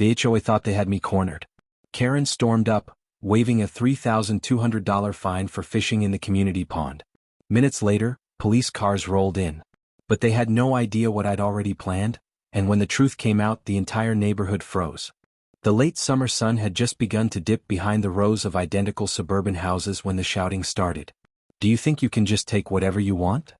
The HOA thought they had me cornered. Karen stormed up, waving a $3,200 fine for fishing in the community pond. Minutes later, police cars rolled in. But they had no idea what I'd already planned, and when the truth came out, the entire neighborhood froze. The late summer sun had just begun to dip behind the rows of identical suburban houses when the shouting started. "Do you think you can just take whatever you want?"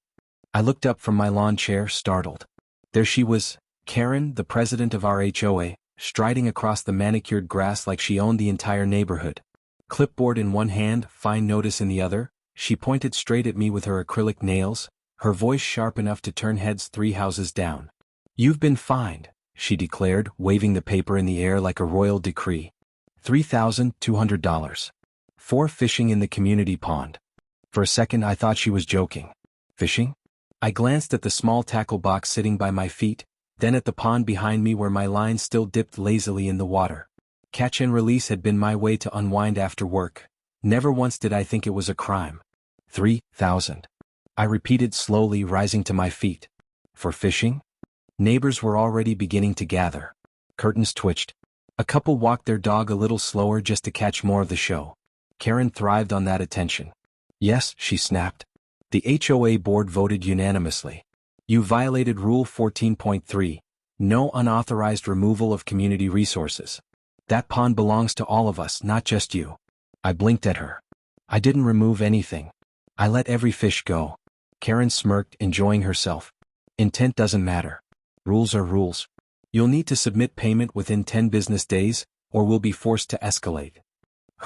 I looked up from my lawn chair, startled. There she was, Karen, the president of our HOA, striding across the manicured grass like she owned the entire neighborhood. Clipboard in one hand, fine notice in the other, she pointed straight at me with her acrylic nails, her voice sharp enough to turn heads 3 houses down. "You've been fined," she declared, waving the paper in the air like a royal decree. $3,200. For fishing in the community pond. For a second I thought she was joking. Fishing? I glanced at the small tackle box sitting by my feet, then at the pond behind me where my line still dipped lazily in the water. Catch and release had been my way to unwind after work. Never once did I think it was a crime. 3,000. I repeated slowly, rising to my feet. For fishing? Neighbors were already beginning to gather. Curtains twitched. A couple walked their dog a little slower just to catch more of the show. Karen thrived on that attention. "Yes," she snapped. The HOA board voted unanimously. "You violated Rule 14.3, no unauthorized removal of community resources. That pond belongs to all of us, not just you." I blinked at her. "I didn't remove anything. I let every fish go." Karen smirked, enjoying herself. "Intent doesn't matter. Rules are rules. You'll need to submit payment within 10 business days, or we'll be forced to escalate."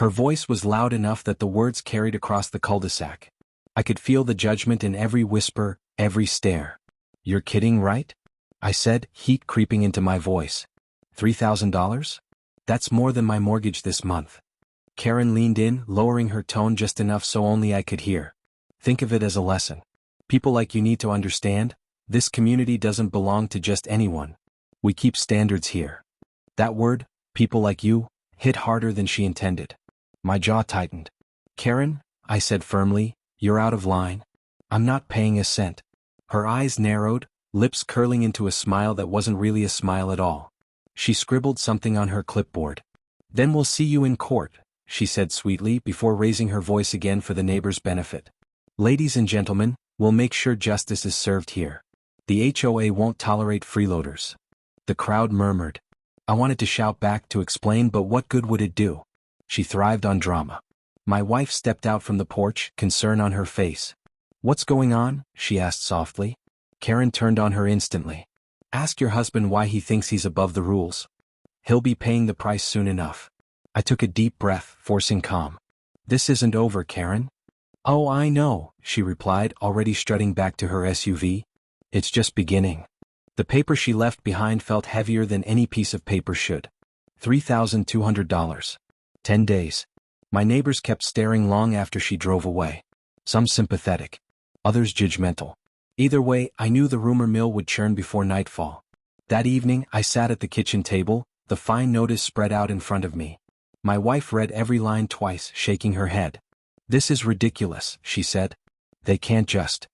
Her voice was loud enough that the words carried across the cul-de-sac. I could feel the judgment in every whisper, every stare. "You're kidding, right?" I said, heat creeping into my voice. $3,000? That's more than my mortgage this month. Karen leaned in, lowering her tone just enough so only I could hear. "Think of it as a lesson. People like you need to understand, this community doesn't belong to just anyone. We keep standards here." That word, people like you, hit harder than she intended. My jaw tightened. "Karen," I said firmly, "you're out of line. I'm not paying a cent." Her eyes narrowed, lips curling into a smile that wasn't really a smile at all. She scribbled something on her clipboard. "Then we'll see you in court," she said sweetly before raising her voice again for the neighbors' benefit. "Ladies and gentlemen, we'll make sure justice is served here. The HOA won't tolerate freeloaders." The crowd murmured. I wanted to shout back to explain, but what good would it do? She thrived on drama. My wife stepped out from the porch, concern on her face. "What's going on?" she asked softly. Karen turned on her instantly. "Ask your husband why he thinks he's above the rules. He'll be paying the price soon enough." I took a deep breath, forcing calm. "This isn't over, Karen." "Oh, I know," she replied, already strutting back to her SUV. "It's just beginning." The paper she left behind felt heavier than any piece of paper should. $3,200. 10 days. My neighbors kept staring long after she drove away. Some sympathetic. Others judgmental. Either way, I knew the rumor mill would churn before nightfall. That evening, I sat at the kitchen table, the fine notice spread out in front of me. My wife read every line twice, shaking her head. "This is ridiculous," she said. "They can't just."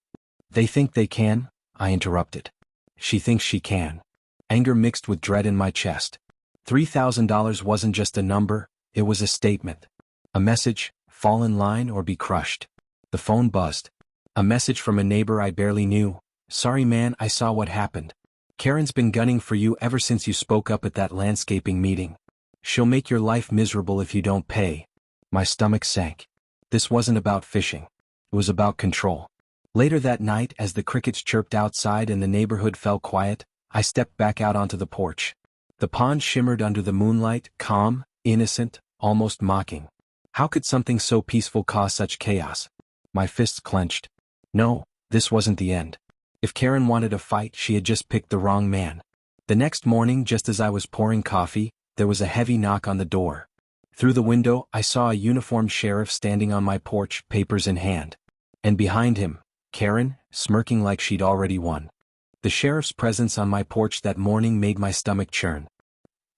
"They think they can," I interrupted. "She thinks she can." Anger mixed with dread in my chest. $3,000 wasn't just a number, it was a statement. A message, fall in line or be crushed. The phone buzzed. A message from a neighbor I barely knew. "Sorry man, I saw what happened. Karen's been gunning for you ever since you spoke up at that landscaping meeting. She'll make your life miserable if you don't pay." My stomach sank. This wasn't about fishing. It was about control. Later that night, as the crickets chirped outside and the neighborhood fell quiet, I stepped back out onto the porch. The pond shimmered under the moonlight, calm, innocent, almost mocking. How could something so peaceful cause such chaos? My fists clenched. No, this wasn't the end. If Karen wanted a fight, she had just picked the wrong man. The next morning, just as I was pouring coffee, there was a heavy knock on the door. Through the window, I saw a uniformed sheriff standing on my porch, papers in hand. And behind him, Karen, smirking like she'd already won. The sheriff's presence on my porch that morning made my stomach churn.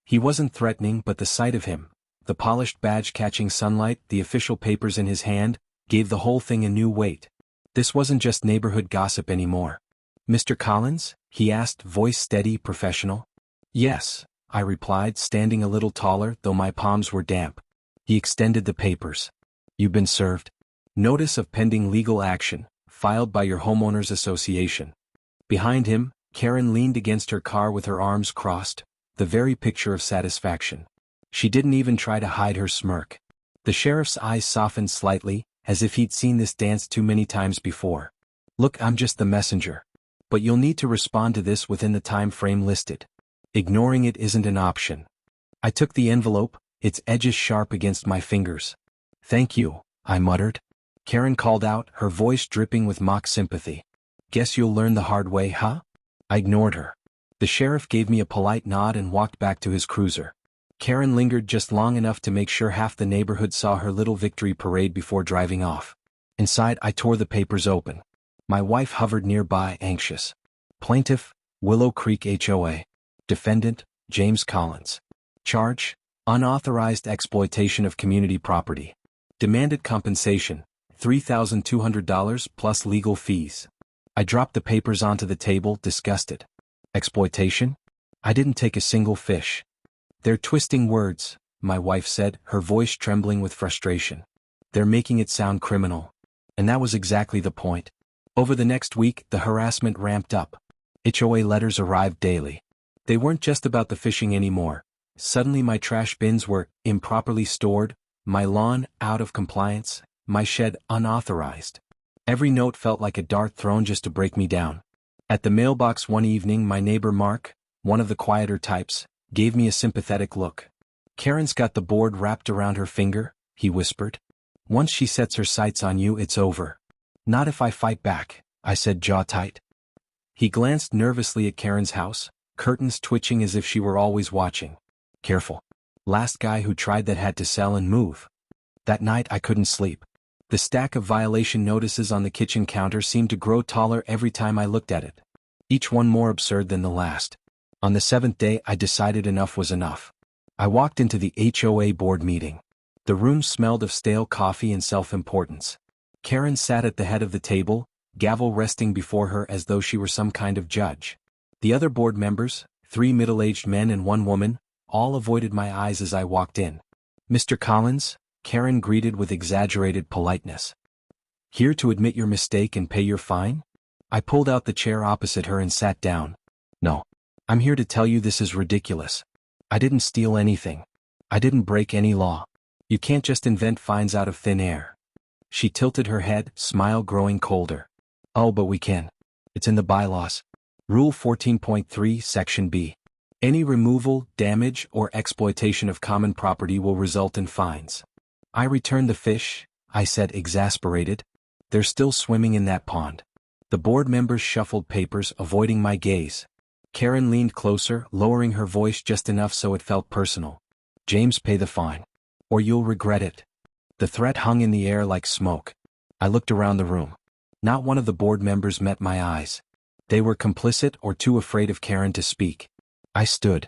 He wasn't threatening, but the sight of him, the polished badge catching sunlight, the official papers in his hand, gave the whole thing a new weight. This wasn't just neighborhood gossip anymore. "Mr. Collins?" he asked, voice steady, professional. "Yes," I replied, standing a little taller though my palms were damp. He extended the papers. You've been served. Notice of pending legal action, filed by your homeowners association. Behind him, Karen leaned against her car with her arms crossed, the very picture of satisfaction. She didn't even try to hide her smirk. The sheriff's eyes softened slightly, as if he'd seen this dance too many times before. Look, I'm just the messenger. But you'll need to respond to this within the time frame listed. Ignoring it isn't an option. I took the envelope, its edges sharp against my fingers. Thank you, I muttered. Karen called out, her voice dripping with mock sympathy. Guess you'll learn the hard way, huh? I ignored her. The sheriff gave me a polite nod and walked back to his cruiser. Karen lingered just long enough to make sure half the neighborhood saw her little victory parade before driving off. Inside, I tore the papers open. My wife hovered nearby, anxious. Plaintiff, Willow Creek HOA. Defendant, James Collins. Charge, unauthorized exploitation of community property. Demanded compensation, $3,200 plus legal fees. I dropped the papers onto the table, disgusted. Exploitation? I didn't take a single fish. They're twisting words, my wife said, her voice trembling with frustration. They're making it sound criminal. And that was exactly the point. Over the next week, the harassment ramped up. HOA letters arrived daily. They weren't just about the fishing anymore. Suddenly my trash bins were improperly stored, my lawn out of compliance, my shed unauthorized. Every note felt like a dart thrown just to break me down. At the mailbox one evening, my neighbor Mark, one of the quieter types, gave me a sympathetic look. Karen's got the board wrapped around her finger, he whispered. Once she sets her sights on you, it's over. Not if I fight back, I said, jaw tight. He glanced nervously at Karen's house, curtains twitching as if she were always watching. Careful. Last guy who tried that had to sell and move. That night I couldn't sleep. The stack of violation notices on the kitchen counter seemed to grow taller every time I looked at it. Each one more absurd than the last. On the 7th day I decided enough was enough. I walked into the HOA board meeting. The room smelled of stale coffee and self-importance. Karen sat at the head of the table, gavel resting before her as though she were some kind of judge. The other board members, 3 middle-aged men and 1 woman, all avoided my eyes as I walked in. Mr. Collins, Karen greeted with exaggerated politeness. Here to admit your mistake and pay your fine? I pulled out the chair opposite her and sat down. No. I'm here to tell you this is ridiculous. I didn't steal anything. I didn't break any law. You can't just invent fines out of thin air. She tilted her head, smile growing colder. Oh, but we can. It's in the bylaws. Rule 14.3, Section B. Any removal, damage, or exploitation of common property will result in fines. I returned the fish, I said, exasperated. They're still swimming in that pond. The board members shuffled papers, avoiding my gaze. Karen leaned closer, lowering her voice just enough so it felt personal. James, pay the fine. Or you'll regret it. The threat hung in the air like smoke. I looked around the room. Not one of the board members met my eyes. They were complicit or too afraid of Karen to speak. I stood.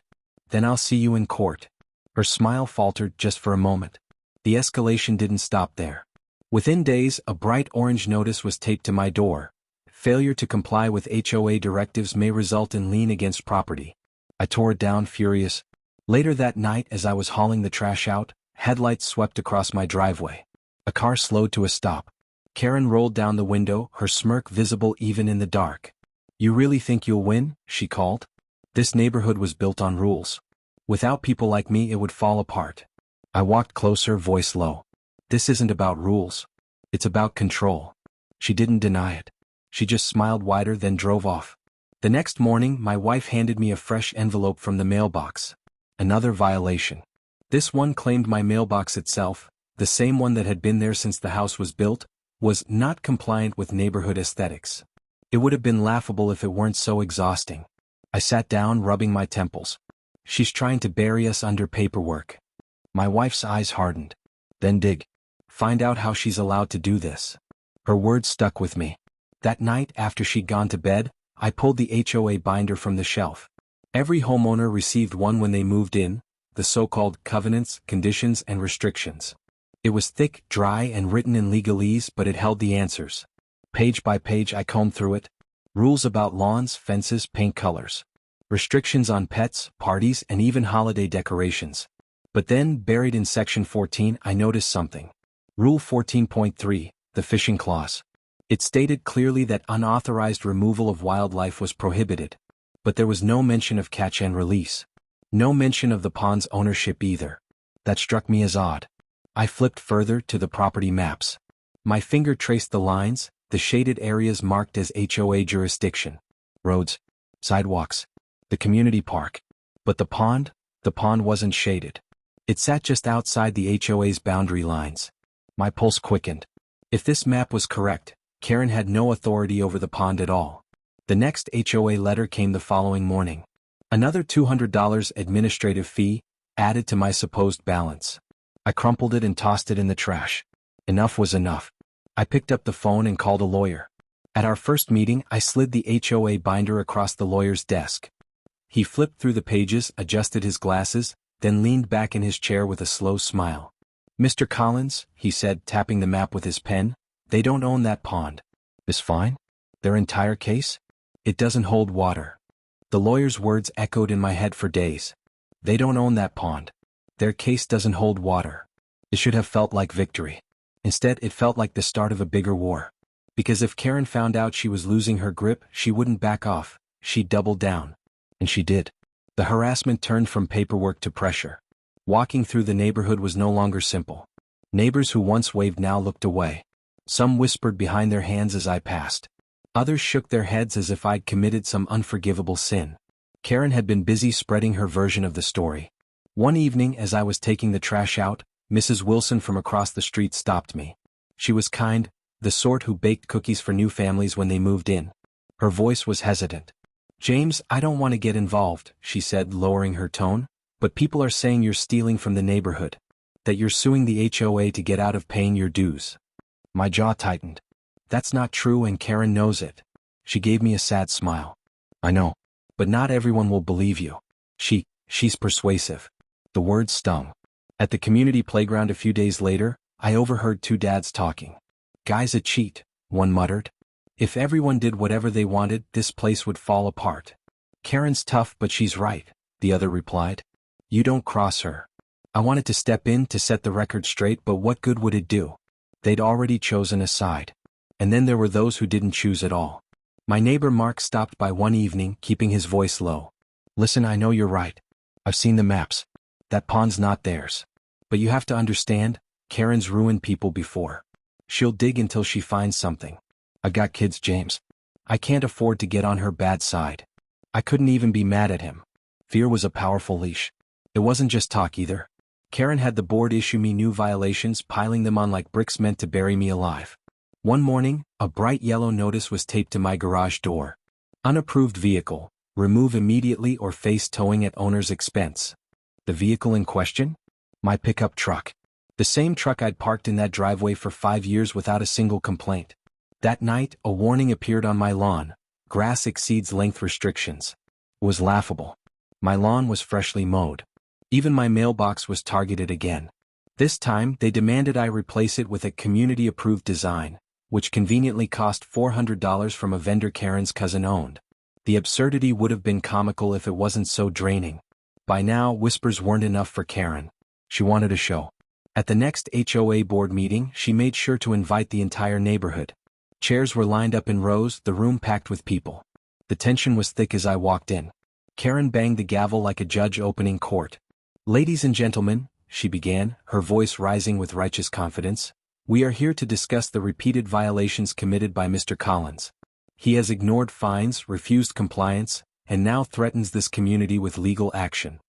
Then I'll see you in court. Her smile faltered just for a moment. The escalation didn't stop there. Within days, a bright orange notice was taped to my door. Failure to comply with HOA directives may result in lien against property. I tore it down, furious. Later that night, as I was hauling the trash out, headlights swept across my driveway. A car slowed to a stop. Karen rolled down the window, her smirk visible even in the dark. You really think you'll win? She called. This neighborhood was built on rules. Without people like me, it would fall apart. I walked closer, voice low. This isn't about rules. It's about control. She didn't deny it. She just smiled wider, then drove off. The next morning, my wife handed me a fresh envelope from the mailbox. Another violation. This one claimed my mailbox itself, the same one that had been there since the house was built, was not compliant with neighborhood aesthetics. It would have been laughable if it weren't so exhausting. I sat down, rubbing my temples. She's trying to bury us under paperwork. My wife's eyes hardened. Then dig. Find out how she's allowed to do this. Her words stuck with me. That night, after she'd gone to bed, I pulled the HOA binder from the shelf. Every homeowner received one when they moved in, the so-called covenants, conditions, and restrictions. It was thick, dry, and written in legalese, but it held the answers. Page by page I combed through it. Rules about lawns, fences, paint colors. Restrictions on pets, parties, and even holiday decorations. But then, buried in Section 14, I noticed something. Rule 14.3, the fishing clause. It stated clearly that unauthorized removal of wildlife was prohibited. But there was no mention of catch and release. No mention of the pond's ownership either. That struck me as odd. I flipped further to the property maps. My finger traced the lines, the shaded areas marked as HOA jurisdiction. Roads, sidewalks, the community park. But the pond wasn't shaded. It sat just outside the HOA's boundary lines. My pulse quickened. If this map was correct, Karen had no authority over the pond at all. The next HOA letter came the following morning. Another $200 administrative fee, added to my supposed balance. I crumpled it and tossed it in the trash. Enough was enough. I picked up the phone and called a lawyer. At our first meeting, I slid the HOA binder across the lawyer's desk. He flipped through the pages, adjusted his glasses, then leaned back in his chair with a slow smile. "Mr. Collins," he said, tapping the map with his pen, "they don't own that pond." "Is fine? Their entire case? It doesn't hold water." The lawyer's words echoed in my head for days. They don't own that pond. Their case doesn't hold water. It should have felt like victory. Instead, it felt like the start of a bigger war. Because if Karen found out she was losing her grip, she wouldn't back off, she'd double down. And she did. The harassment turned from paperwork to pressure. Walking through the neighborhood was no longer simple. Neighbors who once waved now looked away. Some whispered behind their hands as I passed. Others shook their heads as if I'd committed some unforgivable sin. Karen had been busy spreading her version of the story. One evening, as I was taking the trash out, Mrs. Wilson from across the street stopped me. She was kind, the sort who baked cookies for new families when they moved in. Her voice was hesitant. "James, I don't want to get involved," she said, lowering her tone, "but people are saying you're stealing from the neighborhood. That you're suing the HOA to get out of paying your dues." My jaw tightened. "That's not true, and Karen knows it." She gave me a sad smile. "I know. But not everyone will believe you. She's persuasive." The words stung. At the community playground a few days later, I overheard two dads talking. "Guy's a cheat," one muttered. "If everyone did whatever they wanted, this place would fall apart." "Karen's tough, but she's right," the other replied. "You don't cross her." I wanted to step in to set the record straight, but what good would it do? They'd already chosen a side. And then there were those who didn't choose at all. My neighbor Mark stopped by one evening, keeping his voice low. "Listen, I know you're right. I've seen the maps. That pond's not theirs. But you have to understand, Karen's ruined people before. She'll dig until she finds something. I got kids, James. I can't afford to get on her bad side." I couldn't even be mad at him. Fear was a powerful leash. It wasn't just talk either. Karen had the board issue me new violations, piling them on like bricks meant to bury me alive. One morning, a bright yellow notice was taped to my garage door. "Unapproved vehicle. Remove immediately or face towing at owner's expense." The vehicle in question? My pickup truck. The same truck I'd parked in that driveway for 5 years without a single complaint. That night, a warning appeared on my lawn. "Grass exceeds length restrictions." It was laughable. My lawn was freshly mowed. Even my mailbox was targeted again. This time, they demanded I replace it with a community-approved design, which conveniently cost $400 from a vendor Karen's cousin owned. The absurdity would have been comical if it wasn't so draining. By now, whispers weren't enough for Karen. She wanted a show. At the next HOA board meeting, she made sure to invite the entire neighborhood. Chairs were lined up in rows, the room packed with people. The tension was thick as I walked in. Karen banged the gavel like a judge opening court. "Ladies and gentlemen," she began, her voice rising with righteous confidence, "we are here to discuss the repeated violations committed by Mr. Collins. He has ignored fines, refused compliance, and now threatens this community with legal action."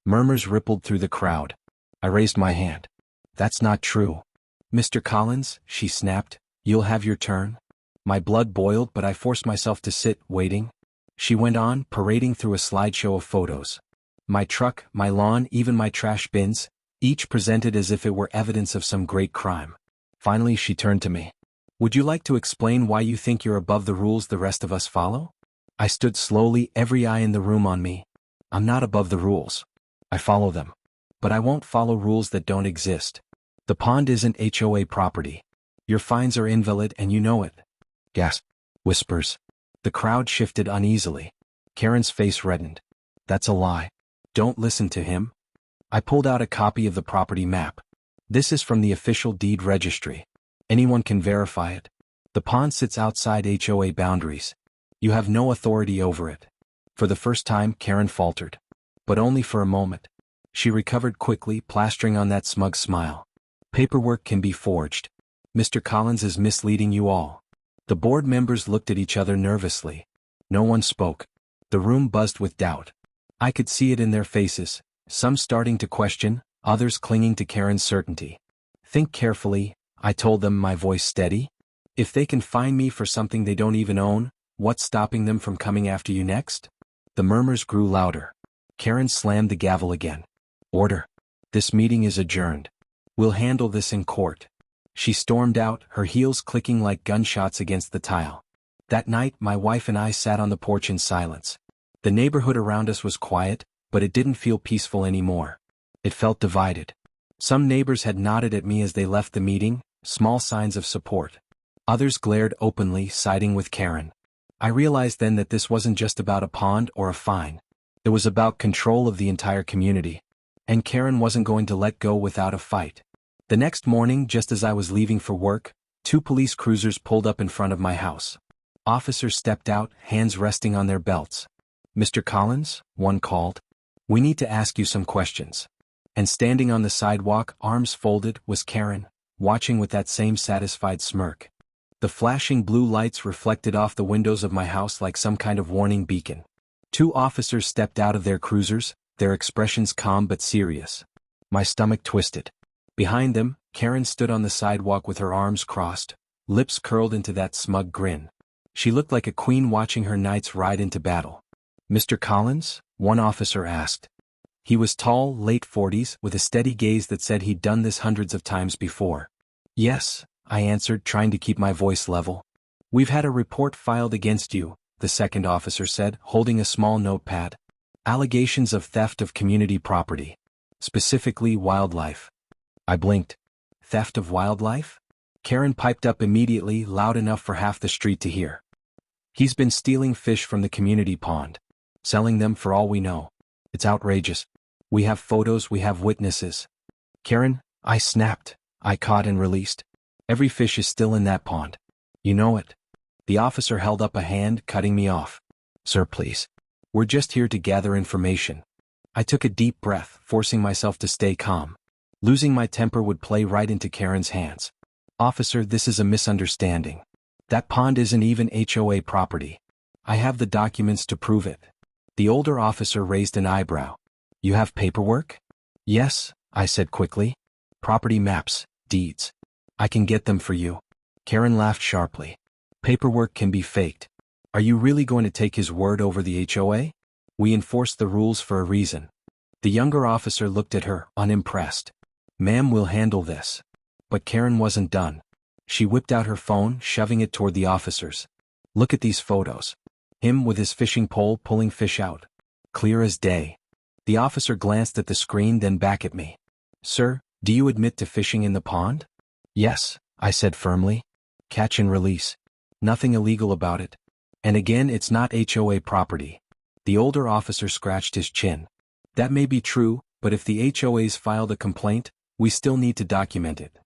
Murmurs rippled through the crowd. I raised my hand. "That's not true." "Mr. Collins," she snapped, "you'll have your turn." My blood boiled, but I forced myself to sit, waiting. She went on, parading through a slideshow of photos. My truck, my lawn, even my trash bins, each presented as if it were evidence of some great crime. Finally, she turned to me. "Would you like to explain why you think you're above the rules the rest of us follow?" I stood slowly, every eye in the room on me. "I'm not above the rules. I follow them. But I won't follow rules that don't exist. The pond isn't HOA property. Your fines are invalid and you know it." Gasp. Whispers. The crowd shifted uneasily. Karen's face reddened. That's a lie. Don't listen to him. I pulled out a copy of the property map. This is from the official deed registry. Anyone can verify it. The pond sits outside HOA boundaries. You have no authority over it. For the first time, Karen faltered. But only for a moment. She recovered quickly, plastering on that smug smile. Paperwork can be forged. Mr. Collins is misleading you all. The board members looked at each other nervously. No one spoke. The room buzzed with doubt. I could see it in their faces, some starting to question, others clinging to Karen's certainty. Think carefully, I told them, my voice steady. If they can find me for something they don't even own, what's stopping them from coming after you next? The murmurs grew louder. Karen slammed the gavel again. Order. This meeting is adjourned. We'll handle this in court. She stormed out, her heels clicking like gunshots against the tile. That night, my wife and I sat on the porch in silence. The neighborhood around us was quiet, but it didn't feel peaceful anymore. It felt divided. Some neighbors had nodded at me as they left the meeting, small signs of support. Others glared openly, siding with Karen. I realized then that this wasn't just about a pond or a fine. It was about control of the entire community. And Karen wasn't going to let go without a fight. The next morning, just as I was leaving for work, 2 police cruisers pulled up in front of my house. Officers stepped out, hands resting on their belts. Mr. Collins, one called. We need to ask you some questions. And standing on the sidewalk, arms folded, was Karen, watching with that same satisfied smirk. The flashing blue lights reflected off the windows of my house like some kind of warning beacon. 2 officers stepped out of their cruisers, their expressions calm but serious. My stomach twisted. Behind them, Karen stood on the sidewalk with her arms crossed, lips curled into that smug grin. She looked like a queen watching her knights ride into battle. Mr. Collins? One officer asked. He was tall, late 40s, with a steady gaze that said he'd done this hundreds of times before. Yes, I answered, trying to keep my voice level. We've had a report filed against you, the second officer said, holding a small notepad. Allegations of theft of community property. Specifically wildlife. I blinked. Theft of wildlife? Karen piped up immediately, loud enough for half the street to hear. He's been stealing fish from the community pond. Selling them for all we know. It's outrageous. We have photos, we have witnesses. Karen, I snapped. I caught and released. Every fish is still in that pond. You know it. The officer held up a hand, cutting me off. Sir, please. We're just here to gather information. I took a deep breath, forcing myself to stay calm. Losing my temper would play right into Karen's hands. Officer, this is a misunderstanding. That pond isn't even HOA property. I have the documents to prove it. The older officer raised an eyebrow. You have paperwork? Yes, I said quickly. Property maps, deeds. I can get them for you. Karen laughed sharply. Paperwork can be faked. Are you really going to take his word over the HOA? We enforce the rules for a reason. The younger officer looked at her, unimpressed. Ma'am, we'll handle this. But Karen wasn't done. She whipped out her phone, shoving it toward the officers. Look at these photos. Him with his fishing pole pulling fish out. Clear as day. The officer glanced at the screen, then back at me. Sir, do you admit to fishing in the pond? Yes, I said firmly. Catch and release. Nothing illegal about it. And again, it's not HOA property. The older officer scratched his chin. That may be true, but if the HOA's filed a complaint, we still need to document it.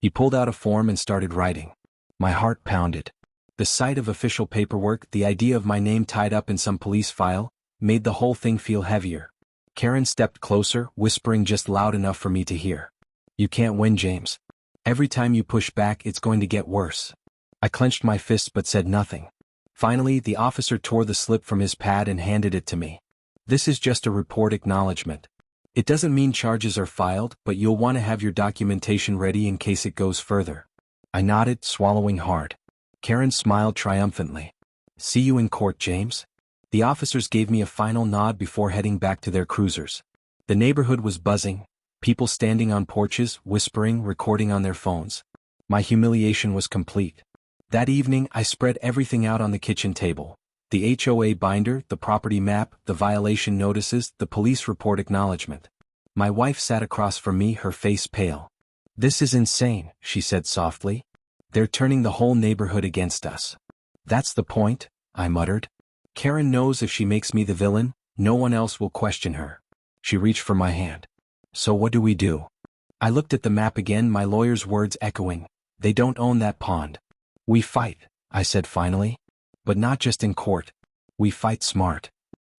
He pulled out a form and started writing. My heart pounded. The sight of official paperwork, the idea of my name tied up in some police file, made the whole thing feel heavier. Karen stepped closer, whispering just loud enough for me to hear. You can't win, James. Every time you push back, it's going to get worse. I clenched my fists but said nothing. Finally, the officer tore the slip from his pad and handed it to me. This is just a report acknowledgement. It doesn't mean charges are filed, but you'll want to have your documentation ready in case it goes further. I nodded, swallowing hard. Karen smiled triumphantly. See you in court, James. The officers gave me a final nod before heading back to their cruisers. The neighborhood was buzzing, people standing on porches, whispering, recording on their phones. My humiliation was complete. That evening, I spread everything out on the kitchen table. The HOA binder, the property map, the violation notices, the police report acknowledgement. My wife sat across from me, her face pale. This is insane, she said softly. They're turning the whole neighborhood against us. That's the point, I muttered. Karen knows if she makes me the villain, No one else will question her. She reached for my hand. So what do we do? I looked at the map again, my lawyer's words echoing. They don't own that pond. We fight, I said finally. But not just in court. We fight smart.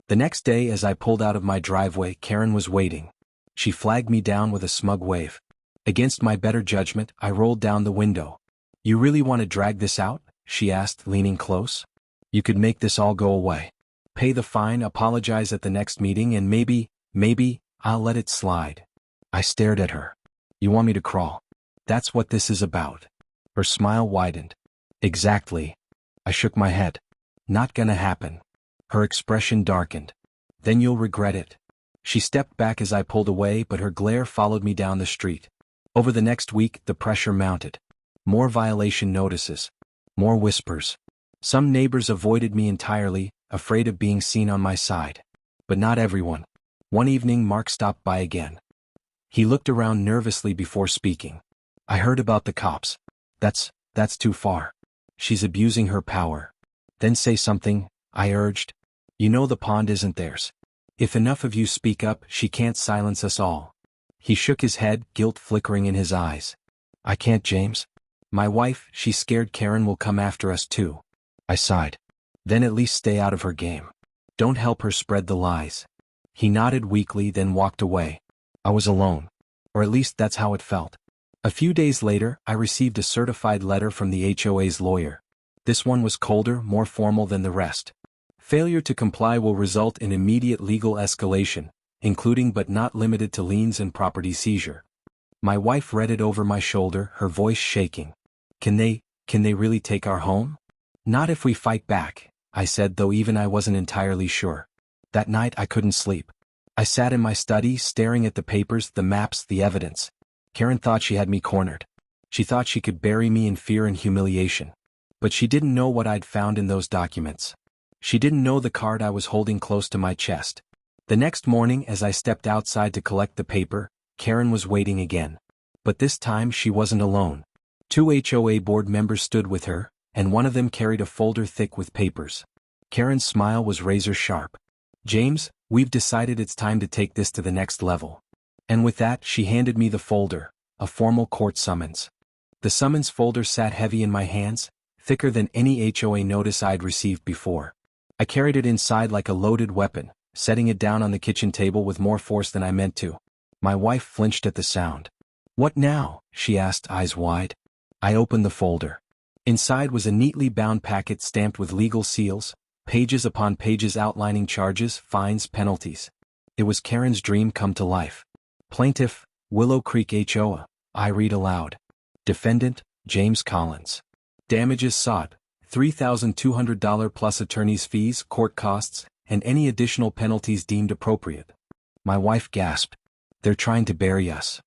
The next day as I pulled out of my driveway, Karen was waiting. She flagged me down with a smug wave. Against my better judgment, I rolled down the window. You really want to drag this out? She asked, leaning close. You could make this all go away. Pay the fine, apologize at the next meeting, and maybe, I'll let it slide. I stared at her. You want me to crawl? That's what this is about. Her smile widened. Exactly. I shook my head. Not gonna happen. Her expression darkened. Then you'll regret it. She stepped back as I pulled away, but her glare followed me down the street. Over the next week, the pressure mounted. More violation notices. More whispers. Some neighbors avoided me entirely, afraid of being seen on my side. But not everyone. One evening, Mark stopped by again. He looked around nervously before speaking. I heard about the cops. That's too far. She's abusing her power. Then say something, I urged. You know the pond isn't theirs. If enough of you speak up, she can't silence us all. He shook his head, guilt flickering in his eyes. I can't, James. My wife, she's scared Karen will come after us too. I sighed. Then at least stay out of her game. Don't help her spread the lies. He nodded weakly, then walked away. I was alone. Or at least that's how it felt. A few days later, I received a certified letter from the HOA's lawyer. This one was colder, more formal than the rest. Failure to comply will result in immediate legal escalation, including but not limited to liens and property seizure. My wife read it over my shoulder, her voice shaking. Can they really take our home? Not if we fight back, I said, though even I wasn't entirely sure. That night I couldn't sleep. I sat in my study, staring at the papers, the maps, the evidence. Karen thought she had me cornered. She thought she could bury me in fear and humiliation. But she didn't know what I'd found in those documents. She didn't know the card I was holding close to my chest. The next morning, as I stepped outside to collect the paper, Karen was waiting again. But this time she wasn't alone. 2 HOA board members stood with her, and one of them carried a folder thick with papers. Karen's smile was razor sharp. James, we've decided it's time to take this to the next level. And with that, she handed me the folder, a formal court summons. The summons folder sat heavy in my hands, thicker than any HOA notice I'd received before. I carried it inside like a loaded weapon, setting it down on the kitchen table with more force than I meant to. My wife flinched at the sound. What now? She asked, eyes wide. I opened the folder. Inside was a neatly bound packet stamped with legal seals, pages upon pages outlining charges, fines, penalties. It was Karen's dream come to life. Plaintiff, Willow Creek HOA, I read aloud. Defendant, James Collins. Damages sought, $3,200 plus attorney's fees, court costs, and any additional penalties deemed appropriate. My wife gasped. They're trying to bury us.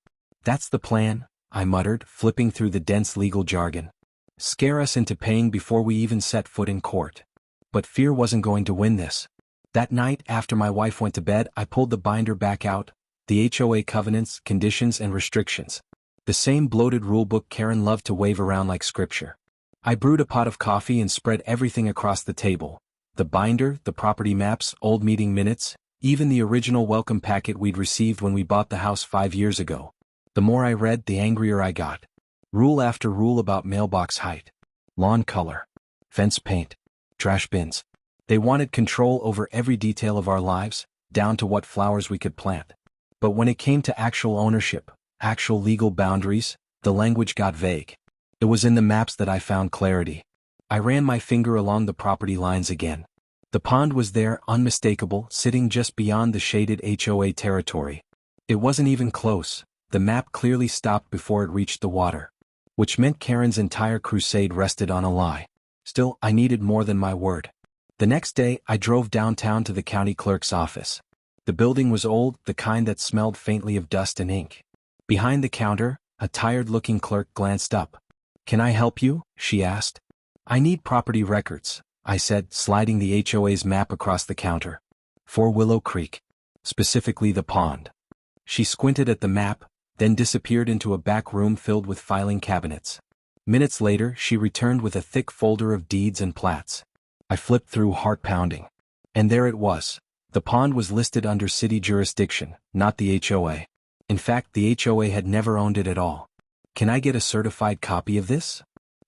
That's the plan, I muttered, flipping through the dense legal jargon. Scare us into paying before we even set foot in court. But fear wasn't going to win this. That night, after my wife went to bed, I pulled the binder back out, the HOA covenants, conditions, and restrictions. The same bloated rulebook Karen loved to wave around like scripture. I brewed a pot of coffee and spread everything across the table. The binder, the property maps, old meeting minutes, even the original welcome packet we'd received when we bought the house 5 years ago. The more I read, the angrier I got. Rule after rule about mailbox height, lawn color, fence paint, trash bins. They wanted control over every detail of our lives, down to what flowers we could plant. But when it came to actual ownership, actual legal boundaries, the language got vague. It was in the maps that I found clarity. I ran my finger along the property lines again. The pond was there, unmistakable, sitting just beyond the shaded HOA territory. It wasn't even close. The map clearly stopped before it reached the water. Which meant Karen's entire crusade rested on a lie. Still, I needed more than my word. The next day, I drove downtown to the county clerk's office. The building was old, the kind that smelled faintly of dust and ink. Behind the counter, a tired-looking clerk glanced up. "Can I help you?" she asked. "I need property records," I said, sliding the HOA's map across the counter. "For Willow Creek. Specifically the pond." She squinted at the map, then disappeared into a back room filled with filing cabinets. Minutes later, she returned with a thick folder of deeds and plats. I flipped through, heart pounding. And there it was. The pond was listed under city jurisdiction, not the HOA. In fact, the HOA had never owned it at all. "Can I get a certified copy of this?"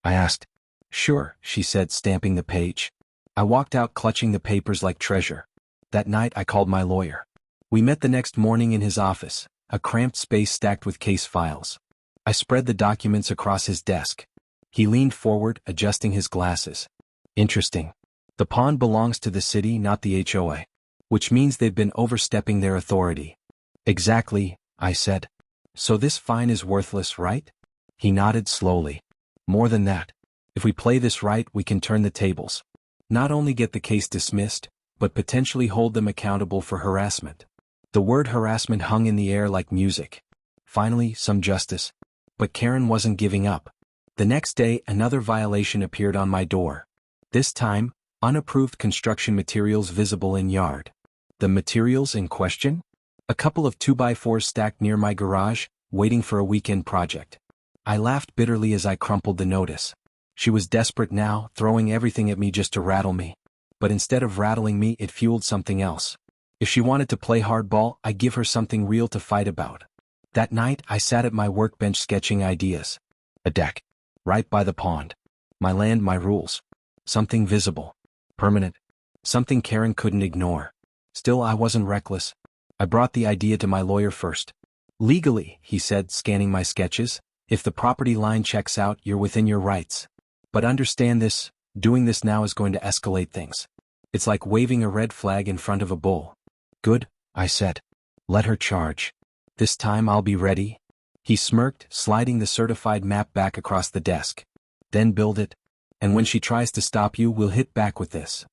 I asked. "Sure," she said, stamping the page. I walked out clutching the papers like treasure. That night I called my lawyer. We met the next morning in his office, a cramped space stacked with case files. I spread the documents across his desk. He leaned forward, adjusting his glasses. "Interesting. The pond belongs to the city, not the HOA. Which means they've been overstepping their authority." "Exactly," I said. "So this fine is worthless, right?" He nodded slowly. "More than that. If we play this right, we can turn the tables. Not only get the case dismissed, but potentially hold them accountable for harassment." The word harassment hung in the air like music. Finally, some justice. But Karen wasn't giving up. The next day, another violation appeared on my door. This time, unapproved construction materials visible in yard. The materials in question? A couple of 2x4s stacked near my garage, waiting for a weekend project. I laughed bitterly as I crumpled the notice. She was desperate now, throwing everything at me just to rattle me. But instead of rattling me, it fueled something else. If she wanted to play hardball, I'd give her something real to fight about. That night, I sat at my workbench sketching ideas. A deck. Right by the pond. My land, my rules. Something visible. Permanent. Something Karen couldn't ignore. Still, I wasn't reckless. I brought the idea to my lawyer first. "Legally," he said, scanning my sketches, "if the property line checks out, you're within your rights. But understand this, doing this now is going to escalate things. It's like waving a red flag in front of a bull." "Good," I said. "Let her charge. This time I'll be ready." He smirked, sliding the certified map back across the desk. "Then build it. And when she tries to stop you, we'll hit back with this."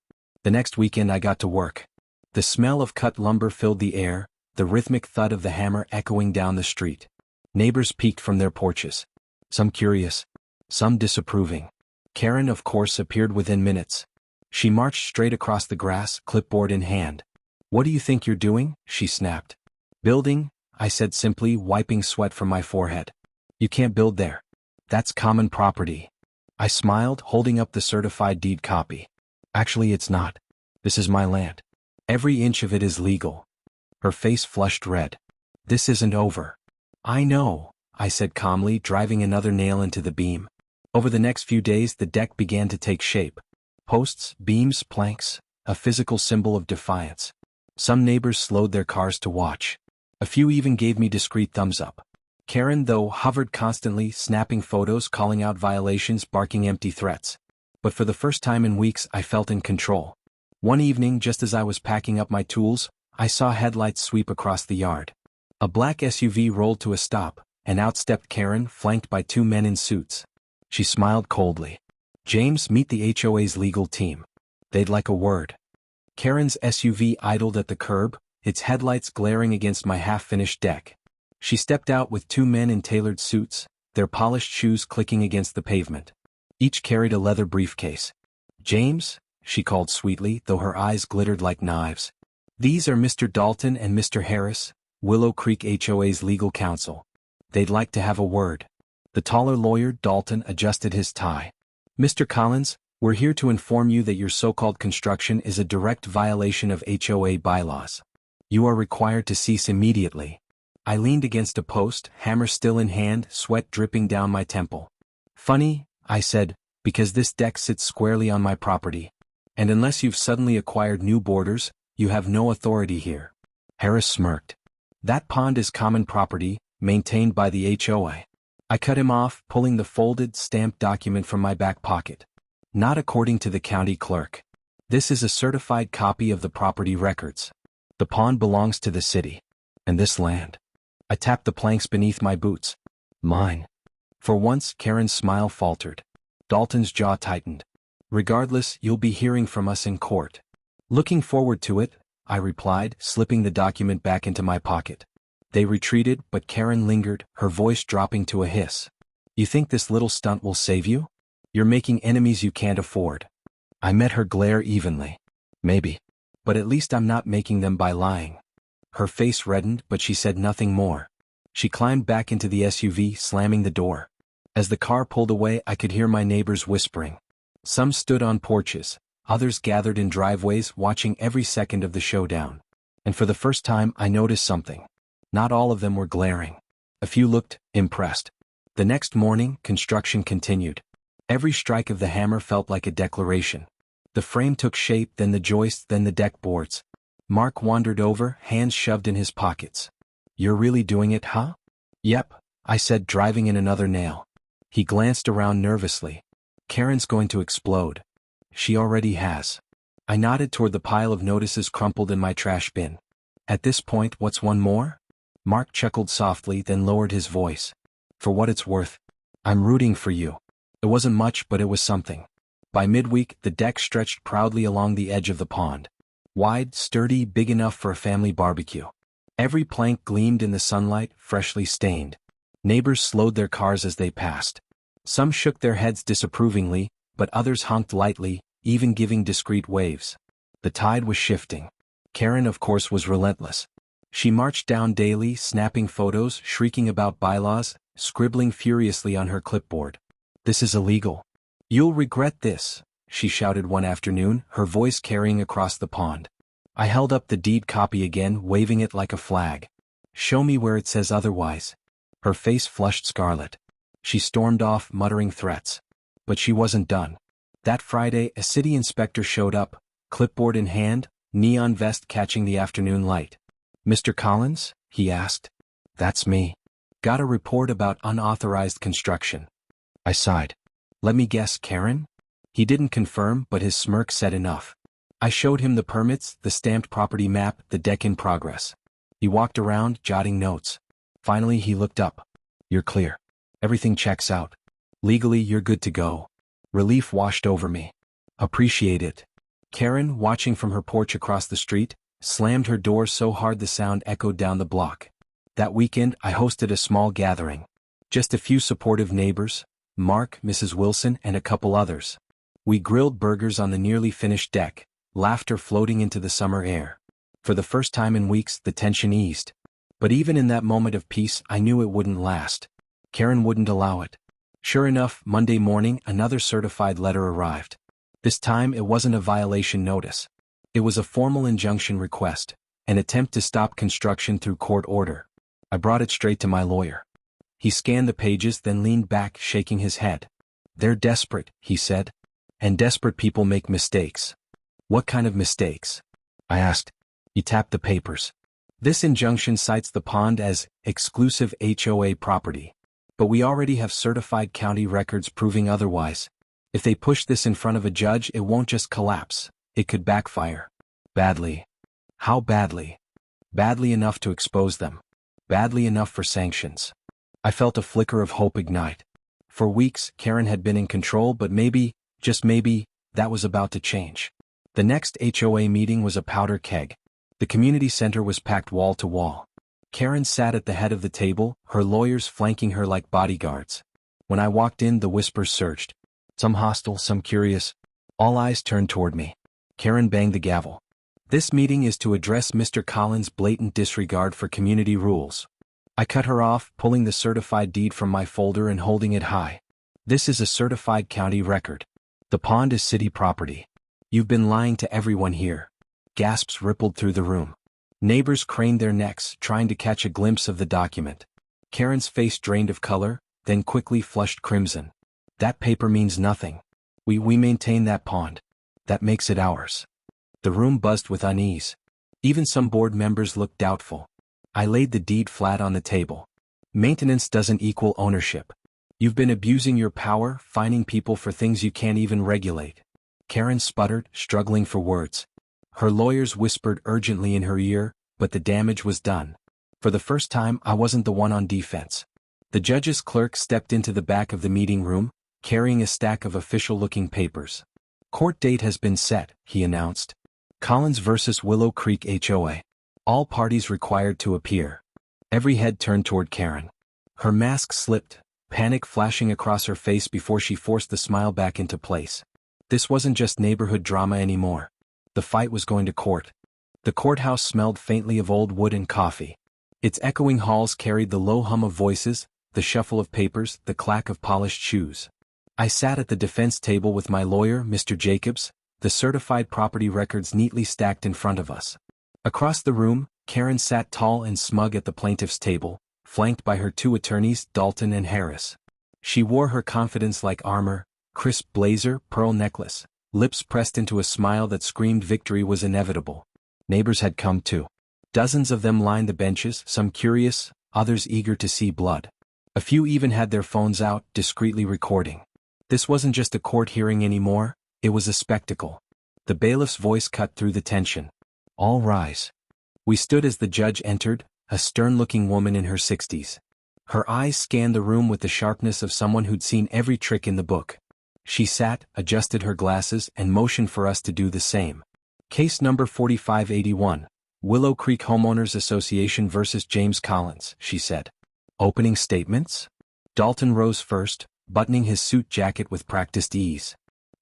The next weekend I got to work. The smell of cut lumber filled the air, the rhythmic thud of the hammer echoing down the street. Neighbors peeked from their porches. Some curious, some disapproving. Karen, of course, appeared within minutes. She marched straight across the grass, clipboard in hand. "What do you think you're doing?" she snapped. "Building," I said simply, wiping sweat from my forehead. "You can't build there. That's common property." I smiled, holding up the certified deed copy. "Actually, it's not. This is my land. Every inch of it is legal." Her face flushed red. "This isn't over." "I know," I said calmly, driving another nail into the beam. Over the next few days, the deck began to take shape. Posts, beams, planks, a physical symbol of defiance. Some neighbors slowed their cars to watch. A few even gave me discreet thumbs up. Karen, though, hovered constantly, snapping photos, calling out violations, barking empty threats. But for the first time in weeks, I felt in control. One evening, just as I was packing up my tools, I saw headlights sweep across the yard. A black SUV rolled to a stop, and out stepped Karen, flanked by two men in suits. She smiled coldly. "James, meet the HOA's legal team. They'd like a word." Karen's SUV idled at the curb, its headlights glaring against my half-finished deck. She stepped out with two men in tailored suits, their polished shoes clicking against the pavement. Each carried a leather briefcase. "James," she called sweetly, though her eyes glittered like knives. "These are Mr. Dalton and Mr. Harris, Willow Creek HOA's legal counsel. They'd like to have a word." The taller lawyer, Dalton, adjusted his tie. "Mr. Collins, we're here to inform you that your so-called construction is a direct violation of HOA bylaws. You are required to cease immediately." I leaned against a post, hammer still in hand, sweat dripping down my temple. "Funny," I said, "because this deck sits squarely on my property. And unless you've suddenly acquired new borders, you have no authority here." Harris smirked. "That pond is common property, maintained by the HOA. I cut him off, pulling the folded, stamped document from my back pocket. "Not according to the county clerk. This is a certified copy of the property records. The pond belongs to the city. And this land." I tapped the planks beneath my boots. "Mine." For once, Karen's smile faltered. Dalton's jaw tightened. "Regardless, you'll be hearing from us in court." "Looking forward to it," I replied, slipping the document back into my pocket. They retreated, but Karen lingered, her voice dropping to a hiss. "You think this little stunt will save you? You're making enemies you can't afford." I met her glare evenly. "Maybe. But at least I'm not making them by lying." Her face reddened, but she said nothing more. She climbed back into the SUV, slamming the door. As the car pulled away, I could hear my neighbors whispering. Some stood on porches, others gathered in driveways, watching every second of the showdown. And for the first time I noticed something. Not all of them were glaring. A few looked impressed. The next morning, construction continued. Every strike of the hammer felt like a declaration. The frame took shape, then the joists, then the deck boards. Mark wandered over, hands shoved in his pockets. "You're really doing it, huh?" "Yep," I said, driving in another nail. He glanced around nervously. "Karen's going to explode." "She already has." I nodded toward the pile of notices crumpled in my trash bin. "At this point, what's one more?" Mark chuckled softly, then lowered his voice. "For what it's worth, I'm rooting for you." It wasn't much, but it was something. By midweek, the deck stretched proudly along the edge of the pond. Wide, sturdy, big enough for a family barbecue. Every plank gleamed in the sunlight, freshly stained. Neighbors slowed their cars as they passed. Some shook their heads disapprovingly, but others honked lightly, even giving discreet waves. The tide was shifting. Karen, of course, was relentless. She marched down daily, snapping photos, shrieking about bylaws, scribbling furiously on her clipboard. "This is illegal. You'll regret this," she shouted one afternoon, her voice carrying across the pond. I held up the deed copy again, waving it like a flag. "Show me where it says otherwise." Her face flushed scarlet. She stormed off, muttering threats. But she wasn't done. That Friday, a city inspector showed up, clipboard in hand, neon vest catching the afternoon light. "Mr. Collins?" he asked. "That's me. Got a report about unauthorized construction." I sighed. "Let me guess, Karen?" He didn't confirm, but his smirk said enough. I showed him the permits, the stamped property map, the deck in progress. He walked around, jotting notes. Finally he looked up. "You're clear. Everything checks out. Legally you're good to go." Relief washed over me. "Appreciate it." Karen, watching from her porch across the street, slammed her door so hard the sound echoed down the block. That weekend I hosted a small gathering. Just a few supportive neighbors, Mark, Mrs. Wilson, and a couple others. We grilled burgers on the nearly finished deck, laughter floating into the summer air. For the first time in weeks, the tension eased. But even in that moment of peace, I knew it wouldn't last. Karen wouldn't allow it. Sure enough, Monday morning, another certified letter arrived. This time it wasn't a violation notice. It was a formal injunction request, an attempt to stop construction through court order. I brought it straight to my lawyer. He scanned the pages, then leaned back, shaking his head. "They're desperate," he said. "And desperate people make mistakes." "What kind of mistakes?" I asked. He tapped the papers. "This injunction cites the pond as exclusive HOA property. But we already have certified county records proving otherwise. If they push this in front of a judge, it won't just collapse. It could backfire. Badly." "How badly?" "Badly enough to expose them. Badly enough for sanctions." I felt a flicker of hope ignite. For weeks, Karen had been in control, but maybe, just maybe, that was about to change. The next HOA meeting was a powder keg. The community center was packed wall to wall. Karen sat at the head of the table, her lawyers flanking her like bodyguards. When I walked in, the whispers surged. Some hostile, some curious. All eyes turned toward me. Karen banged the gavel. "This meeting is to address Mr. Collins' blatant disregard for community rules." I cut her off, pulling the certified deed from my folder and holding it high. "This is a certified county record. The pond is city property. You've been lying to everyone here." Gasps rippled through the room. Neighbors craned their necks, trying to catch a glimpse of the document. Karen's face drained of color, then quickly flushed crimson. "That paper means nothing. We maintain that pond. That makes it ours." The room buzzed with unease. Even some board members looked doubtful. I laid the deed flat on the table. "Maintenance doesn't equal ownership. You've been abusing your power, fining people for things you can't even regulate." Karen sputtered, struggling for words. Her lawyers whispered urgently in her ear, but the damage was done. For the first time, I wasn't the one on defense. The judge's clerk stepped into the back of the meeting room, carrying a stack of official-looking papers. "Court date has been set," he announced. "Collins versus Willow Creek HOA. All parties required to appear." Every head turned toward Karen. Her mask slipped, panic flashing across her face before she forced the smile back into place. This wasn't just neighborhood drama anymore. The fight was going to court. The courthouse smelled faintly of old wood and coffee. Its echoing halls carried the low hum of voices, the shuffle of papers, the clack of polished shoes. I sat at the defense table with my lawyer, Mr. Jacobs, the certified property records neatly stacked in front of us. Across the room, Karen sat tall and smug at the plaintiff's table, flanked by her two attorneys, Dalton and Harris. She wore her confidence like armor, crisp blazer, pearl necklace, lips pressed into a smile that screamed victory was inevitable. Neighbors had come too. Dozens of them lined the benches, some curious, others eager to see blood. A few even had their phones out, discreetly recording. This wasn't just a court hearing anymore, it was a spectacle. The bailiff's voice cut through the tension. All rise. We stood as the judge entered, a stern-looking woman in her 60s. Her eyes scanned the room with the sharpness of someone who'd seen every trick in the book. She sat, adjusted her glasses, and motioned for us to do the same. Case number 4581, Willow Creek Homeowners Association versus James Collins, she said. Opening statements? Dalton rose first, buttoning his suit jacket with practiced ease.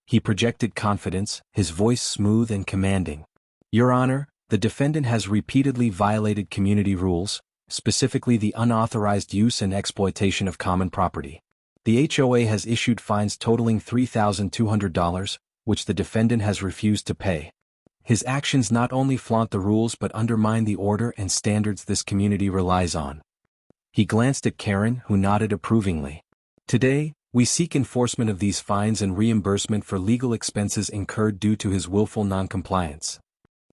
He projected confidence, his voice smooth and commanding. Your Honor, the defendant has repeatedly violated community rules, specifically the unauthorized use and exploitation of common property. The HOA has issued fines totaling $3,200, which the defendant has refused to pay. His actions not only flaunt the rules but undermine the order and standards this community relies on. He glanced at Karen, who nodded approvingly. Today, we seek enforcement of these fines and reimbursement for legal expenses incurred due to his willful noncompliance.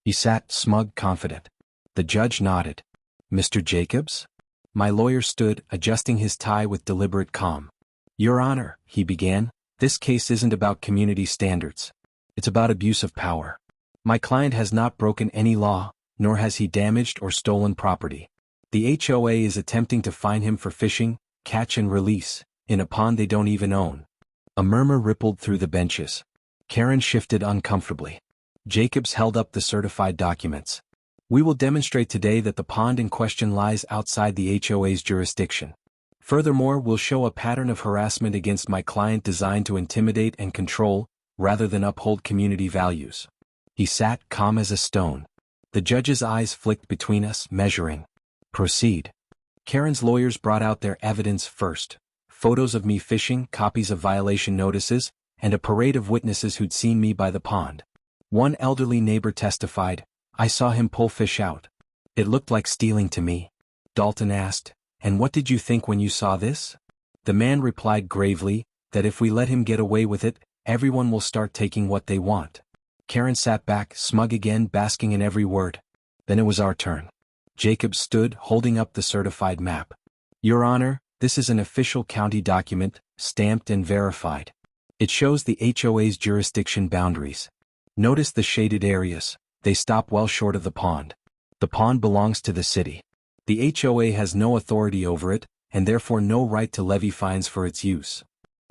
He sat, smug, confident. The judge nodded. Mr. Jacobs? My lawyer stood, adjusting his tie with deliberate calm. Your Honor, he began, this case isn't about community standards. It's about abuse of power. My client has not broken any law, nor has he damaged or stolen property. The HOA is attempting to fine him for fishing, catch and release, in a pond they don't even own. A murmur rippled through the benches. Karen shifted uncomfortably. Jacobs held up the certified documents. We will demonstrate today that the pond in question lies outside the HOA's jurisdiction. Furthermore, we'll show a pattern of harassment against my client designed to intimidate and control, rather than uphold community values. He sat calm as a stone. The judge's eyes flicked between us, measuring. Proceed. Karen's lawyers brought out their evidence first. Photos of me fishing, copies of violation notices, and a parade of witnesses who'd seen me by the pond. One elderly neighbor testified, I saw him pull fish out. It looked like stealing to me. Dalton asked, and what did you think when you saw this? The man replied gravely, that if we let him get away with it, everyone will start taking what they want. Karen sat back, smug again, basking in every word. Then it was our turn. Jacobs stood, holding up the certified map. Your Honor, this is an official county document, stamped and verified. It shows the HOA's jurisdiction boundaries. Notice the shaded areas, they stop well short of the pond. The pond belongs to the city. The HOA has no authority over it, and therefore no right to levy fines for its use.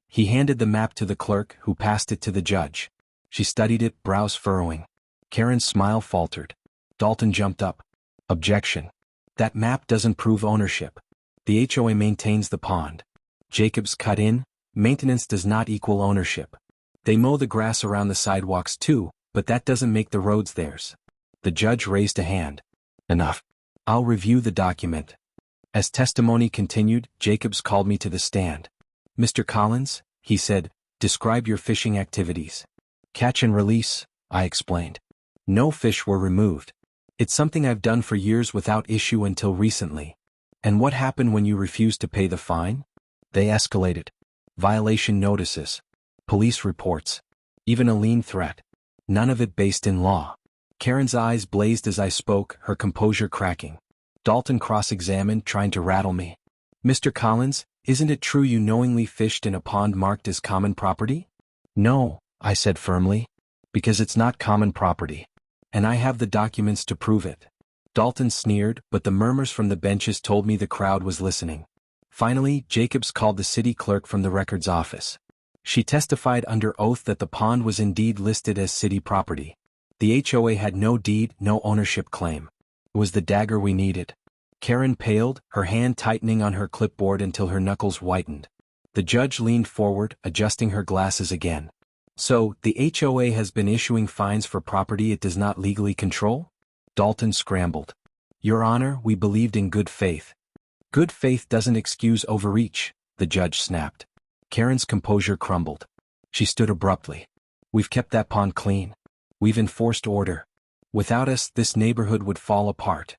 He handed the map to the clerk, who passed it to the judge. She studied it, brows furrowing. Karen's smile faltered. Dalton jumped up. Objection. That map doesn't prove ownership. The HOA maintains the pond. Jacobs cut in, maintenance does not equal ownership. They mow the grass around the sidewalks too, but that doesn't make the roads theirs. The judge raised a hand. Enough. I'll review the document. As testimony continued, Jacobs called me to the stand. Mr. Collins, he said, describe your fishing activities. Catch and release, I explained. No fish were removed. It's something I've done for years without issue until recently. And what happened when you refused to pay the fine? They escalated. Violation notices. Police reports. Even a lien threat. None of it based in law. Karen's eyes blazed as I spoke, her composure cracking. Dalton cross-examined, trying to rattle me. Mr. Collins, isn't it true you knowingly fished in a pond marked as common property? No, I said firmly. Because it's not common property. And I have the documents to prove it. Dalton sneered, but the murmurs from the benches told me the crowd was listening. Finally, Jacobs called the city clerk from the records office. She testified under oath that the pond was indeed listed as city property. The HOA had no deed, no ownership claim. It was the dagger we needed. Karen paled, her hand tightening on her clipboard until her knuckles whitened. The judge leaned forward, adjusting her glasses again. So, the HOA has been issuing fines for property it does not legally control? Dalton scrambled. Your Honor, we believed in good faith. Good faith doesn't excuse overreach, the judge snapped. Karen's composure crumbled. She stood abruptly. We've kept that pond clean. We've enforced order. Without us, this neighborhood would fall apart.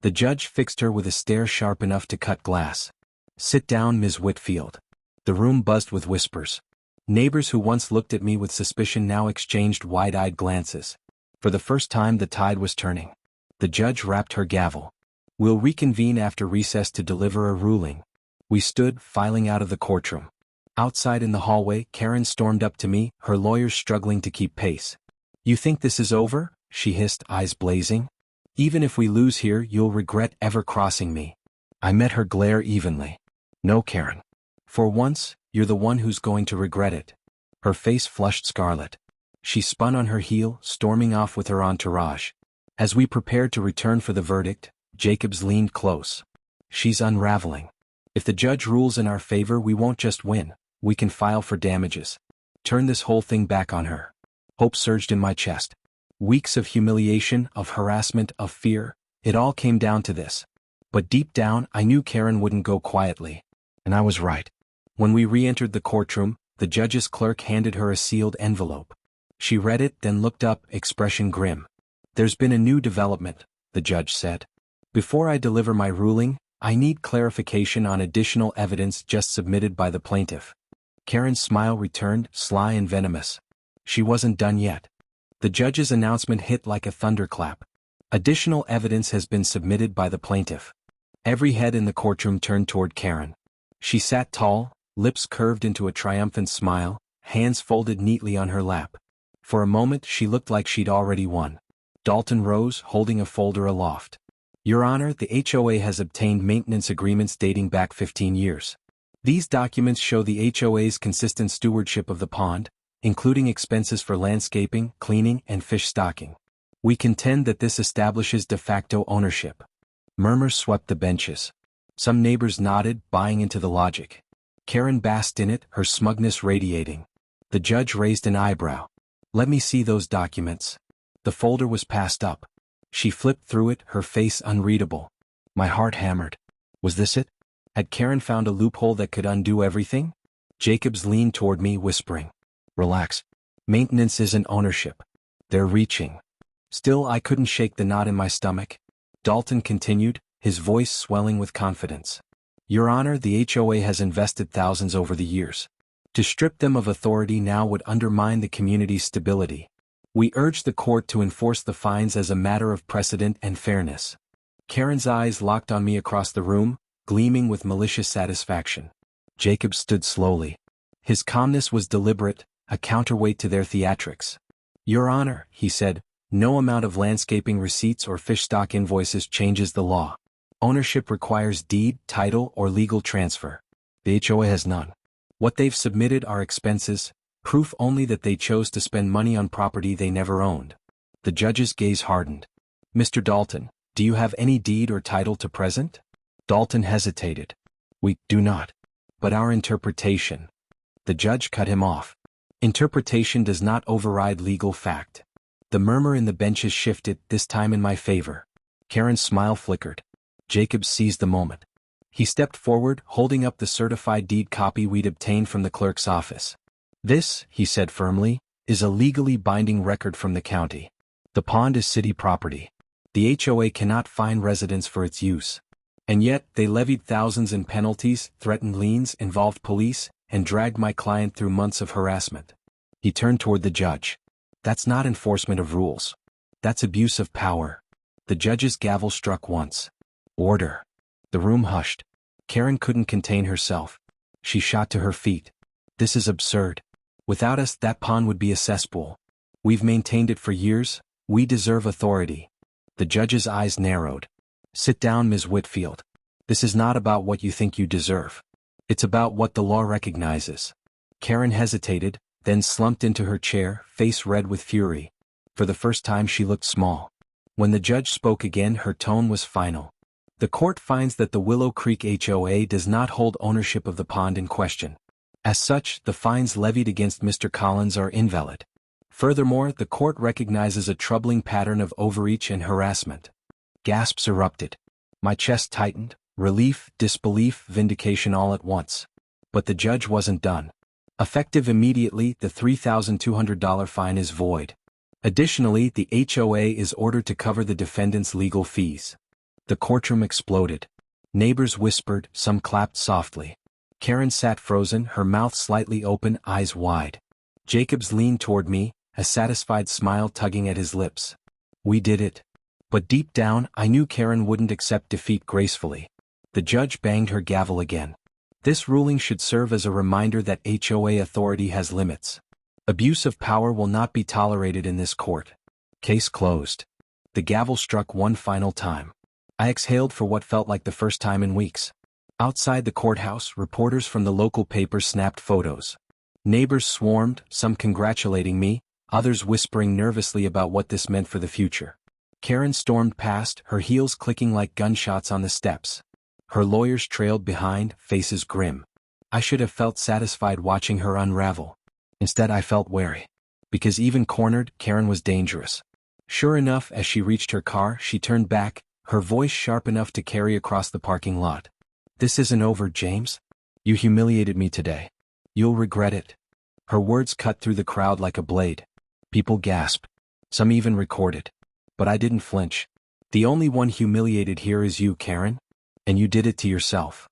The judge fixed her with a stare sharp enough to cut glass. Sit down, Ms. Whitfield. The room buzzed with whispers. Neighbors who once looked at me with suspicion now exchanged wide-eyed glances. For the first time the tide was turning. The judge rapped her gavel. We'll reconvene after recess to deliver a ruling. We stood, filing out of the courtroom. Outside in the hallway, Karen stormed up to me, her lawyers struggling to keep pace. You think this is over? She hissed, eyes blazing. Even if we lose here, you'll regret ever crossing me. I met her glare evenly. No, Karen. For once, you're the one who's going to regret it. Her face flushed scarlet. She spun on her heel, storming off with her entourage. As we prepared to return for the verdict, Jacobs leaned close. She's unraveling. If the judge rules in our favor, we won't just win, we can file for damages. Turn this whole thing back on her. Hope surged in my chest. Weeks of humiliation, of harassment, of fear, it all came down to this. But deep down, I knew Karen wouldn't go quietly. And I was right. When we re-entered the courtroom, the judge's clerk handed her a sealed envelope. She read it, then looked up, expression grim. There's been a new development, the judge said. Before I deliver my ruling, I need clarification on additional evidence just submitted by the plaintiff. Karen's smile returned, sly and venomous. She wasn't done yet. The judge's announcement hit like a thunderclap. Additional evidence has been submitted by the plaintiff. Every head in the courtroom turned toward Karen. She sat tall, lips curved into a triumphant smile, hands folded neatly on her lap. For a moment she looked like she'd already won. Dalton rose, holding a folder aloft. Your Honor, the HOA has obtained maintenance agreements dating back 15 years. These documents show the HOA's consistent stewardship of the pond, including expenses for landscaping, cleaning, and fish stocking. We contend that this establishes de facto ownership. Murmurs swept the benches. Some neighbors nodded, buying into the logic. Karen basked in it, her smugness radiating. The judge raised an eyebrow. Let me see those documents. The folder was passed up. She flipped through it, her face unreadable. My heart hammered. Was this it? Had Karen found a loophole that could undo everything? Jacobs leaned toward me, whispering. Relax. Maintenance isn't ownership. They're reaching. Still, I couldn't shake the knot in my stomach. Dalton continued, his voice swelling with confidence. Your Honor, the HOA has invested thousands over the years. To strip them of authority now would undermine the community's stability. We urge the court to enforce the fines as a matter of precedent and fairness. Karen's eyes locked on me across the room, gleaming with malicious satisfaction. Jacob stood slowly. His calmness was deliberate, a counterweight to their theatrics. Your Honor, he said, no amount of landscaping receipts or fish stock invoices changes the law. Ownership requires deed, title, or legal transfer. The HOA has none. What they've submitted are expenses, proof only that they chose to spend money on property they never owned. The judge's gaze hardened. Mr. Dalton, do you have any deed or title to present? Dalton hesitated. We do not. But our interpretation. The judge cut him off. Interpretation does not override legal fact. The murmur in the benches shifted, this time in my favor. Karen's smile flickered. Jacob seized the moment. He stepped forward, holding up the certified deed copy we'd obtained from the clerk's office. This, he said firmly, is a legally binding record from the county. The pond is city property. The HOA cannot fine residents for its use. And yet, they levied thousands in penalties, threatened liens, involved police, and dragged my client through months of harassment. He turned toward the judge. That's not enforcement of rules. That's abuse of power. The judge's gavel struck once. Order. The room hushed. Karen couldn't contain herself. She shot to her feet. This is absurd. Without us, that pond would be a cesspool. We've maintained it for years. We deserve authority. The judge's eyes narrowed. Sit down, Ms. Whitfield. This is not about what you think you deserve. It's about what the law recognizes. Karen hesitated, then slumped into her chair, face red with fury. For the first time she looked small. When the judge spoke again, her tone was final. The court finds that the Willow Creek HOA does not hold ownership of the pond in question. As such, the fines levied against Mr. Collins are invalid. Furthermore, the court recognizes a troubling pattern of overreach and harassment. Gasps erupted. My chest tightened, relief, disbelief, vindication all at once. But the judge wasn't done. Effective immediately, the $3,200 fine is void. Additionally, the HOA is ordered to cover the defendant's legal fees. The courtroom exploded. Neighbors whispered, some clapped softly. Karen sat frozen, her mouth slightly open, eyes wide. Jacobs leaned toward me, a satisfied smile tugging at his lips. We did it. But deep down, I knew Karen wouldn't accept defeat gracefully. The judge banged her gavel again. This ruling should serve as a reminder that HOA authority has limits. Abuse of power will not be tolerated in this court. Case closed. The gavel struck one final time. I exhaled for what felt like the first time in weeks. Outside the courthouse, reporters from the local papers snapped photos. Neighbors swarmed, some congratulating me, others whispering nervously about what this meant for the future. Karen stormed past, her heels clicking like gunshots on the steps. Her lawyers trailed behind, faces grim. I should have felt satisfied watching her unravel. Instead I felt wary. Because even cornered, Karen was dangerous. Sure enough, as she reached her car, she turned back, her voice sharp enough to carry across the parking lot. This isn't over, James. You humiliated me today. You'll regret it. Her words cut through the crowd like a blade. People gasped. Some even recorded. But I didn't flinch. The only one humiliated here is you, Karen. And you did it to yourself.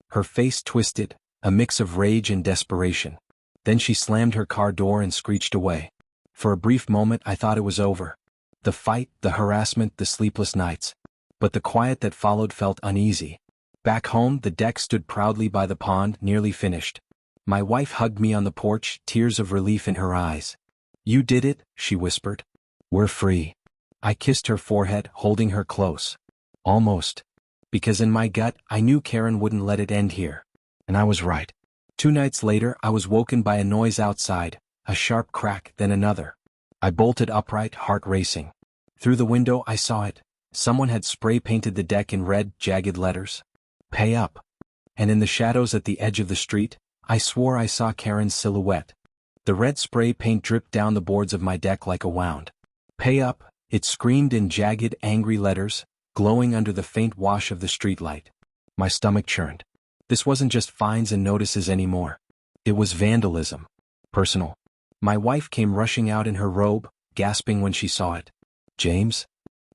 Her face twisted, a mix of rage and desperation. Then she slammed her car door and screeched away. For a brief moment I thought it was over. The fight, the harassment, the sleepless nights. But the quiet that followed felt uneasy. Back home, the deck stood proudly by the pond, nearly finished. My wife hugged me on the porch, tears of relief in her eyes. You did it, she whispered. We're free. I kissed her forehead, holding her close. Almost. Because in my gut, I knew Karen wouldn't let it end here. And I was right. 2 nights later, I was woken by a noise outside, a sharp crack, then another. I bolted upright, heart racing. Through the window, I saw it. Someone had spray-painted the deck in red, jagged letters. Pay up. And in the shadows at the edge of the street, I swore I saw Karen's silhouette. The red spray paint dripped down the boards of my deck like a wound. Pay up, it screamed in jagged, angry letters, glowing under the faint wash of the streetlight. My stomach churned. This wasn't just fines and notices anymore. It was vandalism. Personal. My wife came rushing out in her robe, gasping when she saw it. James?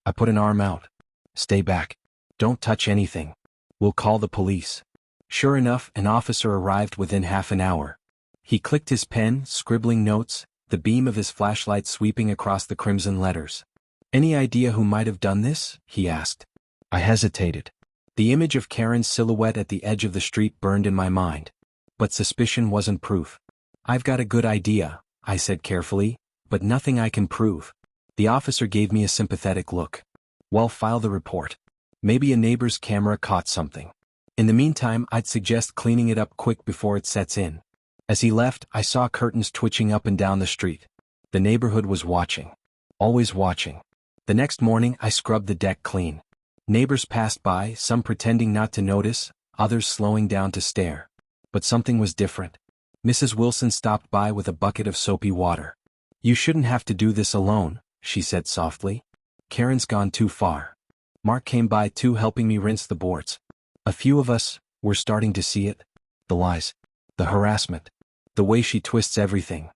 I put an arm out. Stay back. Don't touch anything. We'll call the police. Sure enough, an officer arrived within half an hour. He clicked his pen, scribbling notes, the beam of his flashlight sweeping across the crimson letters. Any idea who might have done this? He asked. I hesitated. The image of Karen's silhouette at the edge of the street burned in my mind. But suspicion wasn't proof. I've got a good idea, I said carefully, but nothing I can prove. The officer gave me a sympathetic look. Well, file the report. Maybe a neighbor's camera caught something. In the meantime, I'd suggest cleaning it up quick before it sets in. As he left, I saw curtains twitching up and down the street. The neighborhood was watching. Always watching. The next morning, I scrubbed the deck clean. Neighbors passed by, some pretending not to notice, others slowing down to stare. But something was different. Mrs. Wilson stopped by with a bucket of soapy water. You shouldn't have to do this alone, she said softly. Karen's gone too far. Mark came by too, helping me rinse the boards. A few of us were starting to see it. The lies. The harassment. The way she twists everything.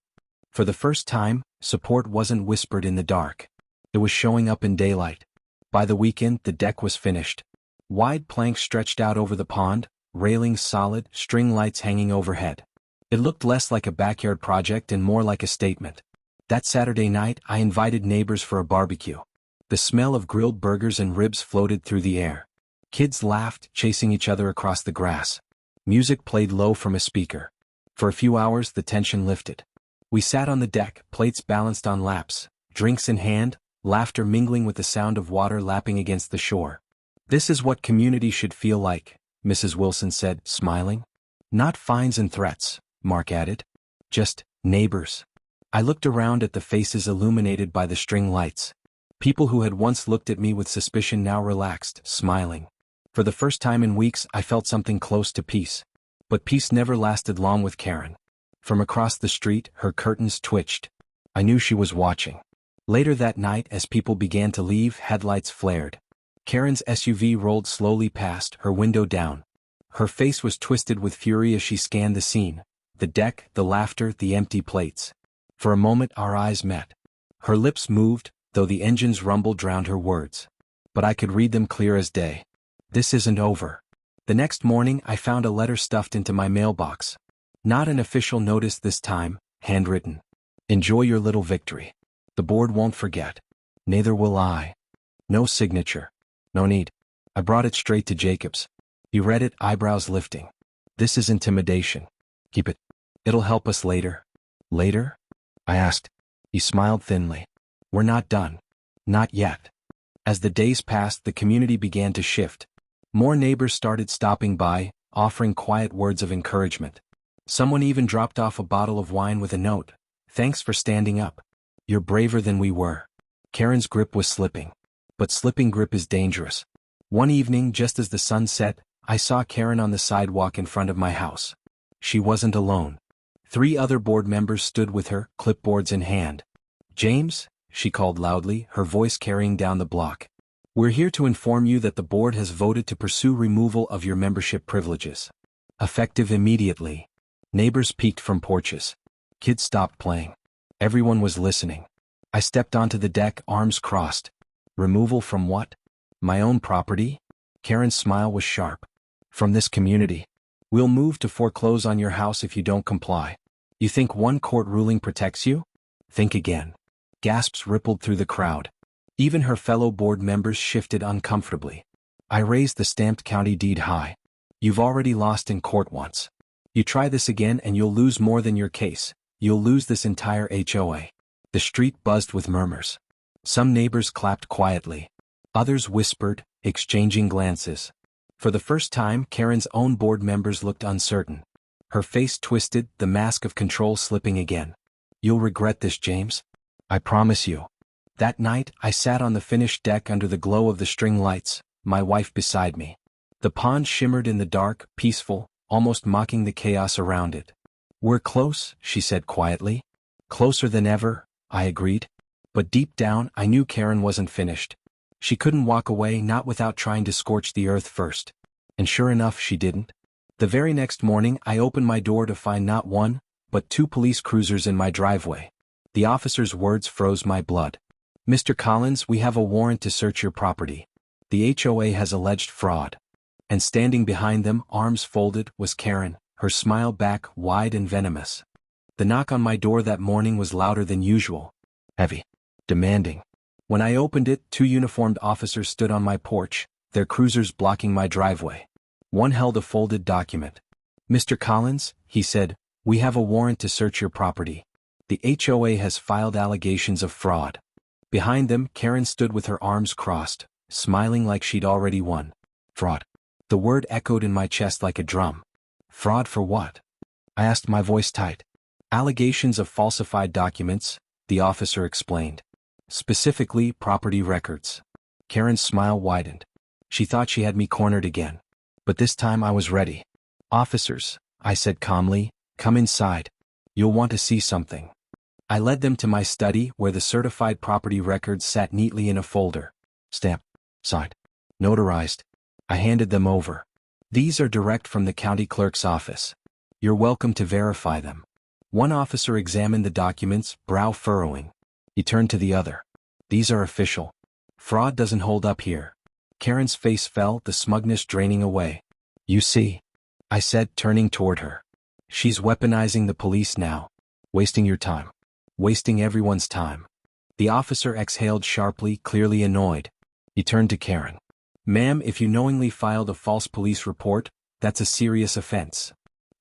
For the first time, support wasn't whispered in the dark. It was showing up in daylight. By the weekend, the deck was finished. Wide planks stretched out over the pond, railings solid, string lights hanging overhead. It looked less like a backyard project and more like a statement. That Saturday night, I invited neighbors for a barbecue. The smell of grilled burgers and ribs floated through the air. Kids laughed, chasing each other across the grass. Music played low from a speaker. For a few hours, the tension lifted. We sat on the deck, plates balanced on laps, drinks in hand, laughter mingling with the sound of water lapping against the shore. This is what community should feel like, Mrs. Wilson said, smiling. Not fines and threats, Mark added. Just neighbors. I looked around at the faces illuminated by the string lights. People who had once looked at me with suspicion now relaxed, smiling. For the first time in weeks, I felt something close to peace. But peace never lasted long with Karen. From across the street, her curtains twitched. I knew she was watching. Later that night, as people began to leave, headlights flared. Karen's SUV rolled slowly past, her window down. Her face was twisted with fury as she scanned the scene. The deck, the laughter, the empty plates. For a moment our eyes met. Her lips moved, though the engine's rumble drowned her words. But I could read them clear as day. This isn't over. The next morning I found a letter stuffed into my mailbox. Not an official notice this time, handwritten. Enjoy your little victory. The board won't forget. Neither will I. No signature. No need. I brought it straight to Jacobs. He read it, eyebrows lifting. This is intimidation. Keep it. It'll help us later. Later? I asked. He smiled thinly. We're not done. Not yet. As the days passed, the community began to shift. More neighbors started stopping by, offering quiet words of encouragement. Someone even dropped off a bottle of wine with a note. Thanks for standing up. You're braver than we were. Karen's grip was slipping. But slipping grip is dangerous. One evening, just as the sun set, I saw Karen on the sidewalk in front of my house. She wasn't alone. 3 other board members stood with her, clipboards in hand. James, she called loudly, her voice carrying down the block. We're here to inform you that the board has voted to pursue removal of your membership privileges. Effective immediately. Neighbors peeked from porches. Kids stopped playing. Everyone was listening. I stepped onto the deck, arms crossed. Removal from what? My own property? Karen's smile was sharp. From this community. We'll move to foreclose on your house if you don't comply. You think one court ruling protects you? Think again. Gasps rippled through the crowd. Even her fellow board members shifted uncomfortably. I raised the stamped county deed high. You've already lost in court once. You try this again and you'll lose more than your case. You'll lose this entire HOA. The street buzzed with murmurs. Some neighbors clapped quietly. Others whispered, exchanging glances. For the first time, Karen's own board members looked uncertain. Her face twisted, the mask of control slipping again. You'll regret this, James. I promise you. That night, I sat on the finished deck under the glow of the string lights, my wife beside me. The pond shimmered in the dark, peaceful, almost mocking the chaos around it. We're close, she said quietly. Closer than ever, I agreed. But deep down, I knew Karen wasn't finished. She couldn't walk away, not without trying to scorch the earth first. And sure enough, she didn't. The very next morning, I opened my door to find not one, but 2 police cruisers in my driveway. The officer's words froze my blood. Mr. Collins, we have a warrant to search your property. The HOA has alleged fraud. And standing behind them, arms folded, was Karen, her smile back wide and venomous. The knock on my door that morning was louder than usual. Heavy. Demanding. When I opened it, 2 uniformed officers stood on my porch, their cruisers blocking my driveway. One held a folded document. Mr. Collins, he said, we have a warrant to search your property. The HOA has filed allegations of fraud. Behind them, Karen stood with her arms crossed, smiling like she'd already won. Fraud. The word echoed in my chest like a drum. Fraud for what? I asked, my voice tight. Allegations of falsified documents, the officer explained. Specifically, property records. Karen's smile widened. She thought she had me cornered again. But this time I was ready. Officers, I said calmly, come inside. You'll want to see something. I led them to my study where the certified property records sat neatly in a folder. Stamped. Signed. Notarized. I handed them over. These are direct from the county clerk's office. You're welcome to verify them. One officer examined the documents, brow furrowing. He turned to the other. These are official. Fraud doesn't hold up here. Karen's face fell, the smugness draining away. You see, I said, turning toward her. She's weaponizing the police now. Wasting your time. Wasting everyone's time. The officer exhaled sharply, clearly annoyed. He turned to Karen. Ma'am, if you knowingly filed a false police report, that's a serious offense.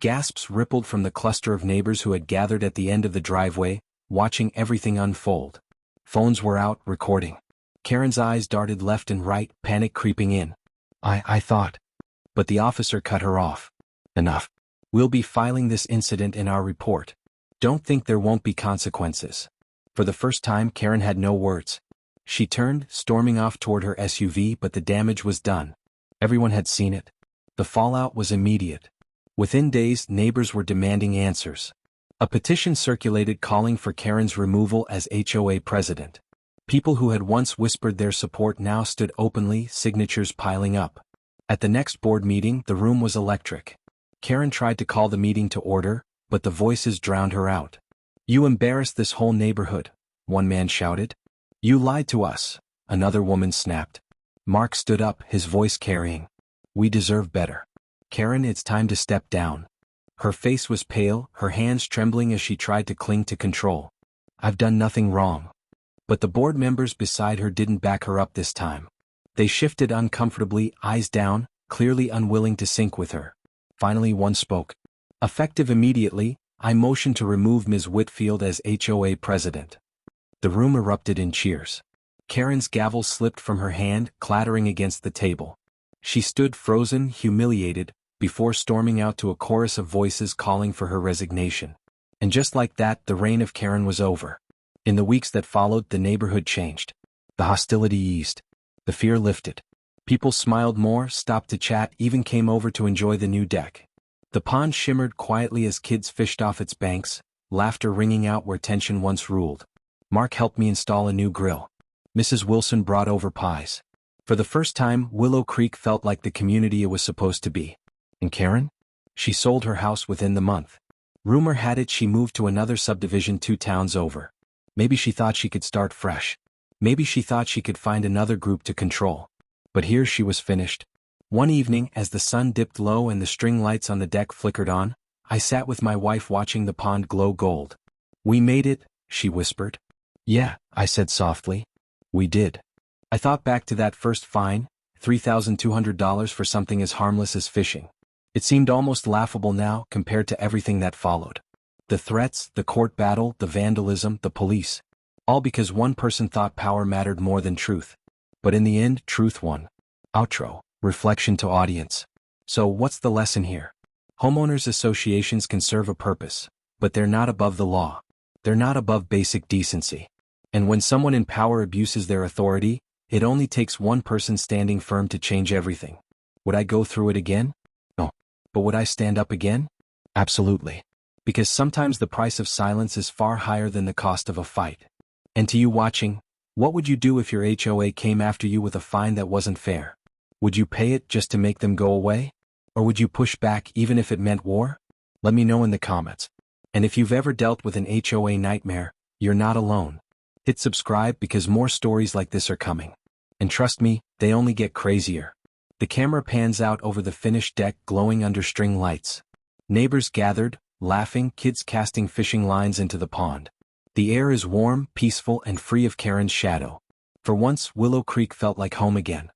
Gasps rippled from the cluster of neighbors who had gathered at the end of the driveway, watching everything unfold. Phones were out, recording. Karen's eyes darted left and right, panic creeping in. I thought. But the officer cut her off. Enough. We'll be filing this incident in our report. Don't think there won't be consequences. For the first time, Karen had no words. She turned, storming off toward her SUV, but the damage was done. Everyone had seen it. The fallout was immediate. Within days, neighbors were demanding answers. A petition circulated calling for Karen's removal as HOA president. People who had once whispered their support now stood openly, signatures piling up. At the next board meeting, the room was electric. Karen tried to call the meeting to order, but the voices drowned her out. You embarrassed this whole neighborhood. one man shouted. You lied to us, another woman snapped. Mark stood up, his voice carrying. We deserve better. Karen, it's time to step down. Her face was pale, her hands trembling as she tried to cling to control. I've done nothing wrong. But the board members beside her didn't back her up this time. They shifted uncomfortably, eyes down, clearly unwilling to sync with her. Finally one spoke. Effective immediately, I motion to remove Ms. Whitfield as HOA president. The room erupted in cheers. Karen's gavel slipped from her hand, clattering against the table. She stood frozen, humiliated, before storming out to a chorus of voices calling for her resignation. And just like that, the reign of Karen was over. In the weeks that followed, the neighborhood changed. The hostility eased. The fear lifted. People smiled more, stopped to chat, even came over to enjoy the new deck. The pond shimmered quietly as kids fished off its banks, laughter ringing out where tension once ruled. Mark helped me install a new grill. Mrs. Wilson brought over pies. For the first time, Willow Creek felt like the community it was supposed to be. And Karen? She sold her house within the month. Rumor had it she moved to another subdivision 2 towns over. Maybe she thought she could start fresh. Maybe she thought she could find another group to control. But here she was finished. One evening, as the sun dipped low and the string lights on the deck flickered on, I sat with my wife watching the pond glow gold. We made it, she whispered. Yeah, I said softly. We did. I thought back to that first fine, $3,200 for something as harmless as fishing. It seemed almost laughable now compared to everything that followed. The threats, the court battle, the vandalism, the police. All because one person thought power mattered more than truth. But in the end, truth won. Outro. Reflection to audience. So what's the lesson here? Homeowners associations can serve a purpose, but they're not above the law. They're not above basic decency. And when someone in power abuses their authority, it only takes one person standing firm to change everything. Would I go through it again? No. But would I stand up again? Absolutely. Because sometimes the price of silence is far higher than the cost of a fight. And to you watching, what would you do if your HOA came after you with a fine that wasn't fair? Would you pay it just to make them go away? Or would you push back even if it meant war? Let me know in the comments. And if you've ever dealt with an HOA nightmare, you're not alone. Hit subscribe because more stories like this are coming. And trust me, they only get crazier. The camera pans out over the finished deck glowing under string lights. Neighbors gathered, laughing, kids casting fishing lines into the pond. The air is warm, peaceful, and free of Karen's shadow. For once, Willow Creek felt like home again.